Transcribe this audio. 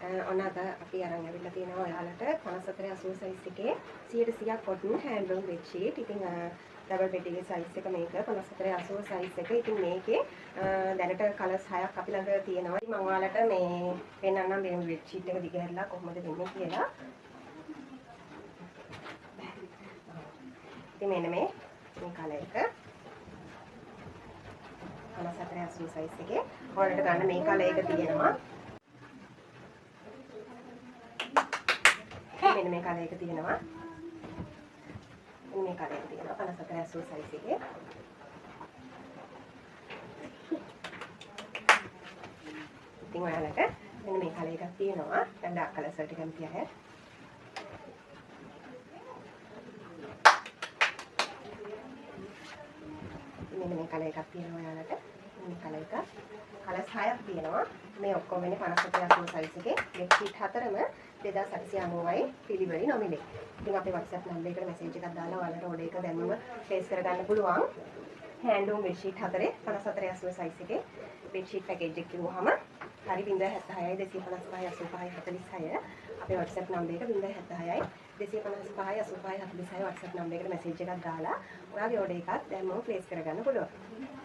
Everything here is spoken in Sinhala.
ඔන්න අද අපි අරන් ඇවිල්ලා තියෙනවා ඔයාලට 5480 size එකේ 100% cotton handloom bedsheet. ඉතින් double bed එකේ size එක මේක 5480 size එක. ඉතින් මේකේ දැනට colours 6ක් අපි ළඟ තියෙනවා. ඉතින් මම ඔයාලට මේ පෙන්නන්නම් මේ bedsheet එක දිගහැරලා කොහොමද වෙන්නේ කියලා. ඉතින් මෙන්න මේ colour එක 5480 size එකේ ඔයාලට ගන්න මේ colour එක තියෙනවා. මෙන්න මේ කලර් එක තියෙනවා. මෙන්න මේ කලර් එක තියෙනවා 5480 size එකේ. ඉතින් ඔයාලට මෙන්න මේ කලර් එකක් තියෙනවා. දැන් ඩාර්ක් කලර්ස් වලට කැමති අය. මෙන්න මේ කලර් එකක් තියෙනවා ඔයාලට. මේ කලර් එක. කලර්ස් 6ක් තියෙනවා. මේ ඔක්කොම වෙන්නේ 5480 size එකේ. bedsheet හතරම 2890යි පිළිවෙලින් නොමිලේ. ඉතින් අපේ WhatsApp නම්බර් එකට මැසේජ් එකක් දාලා ඔයාලට ඕඩර් එක දැන්වම ප්ලේස් කරගන්න පුළුවන්. handloom bedsheet හතරේ 5480 size එකේ bedsheet package එක කිව්වහම හරි 076යි 255යි 85යි 46 අපේ WhatsApp නම්බර් එක 076යි 255යි 85යි 46 WhatsApp නම්බර් එකට මැසේජ් එකක් දාලා ඔයාගේ ඕඩර් එකක් දැන්වම ප්ලේස් කරගන්න පුළුවන්.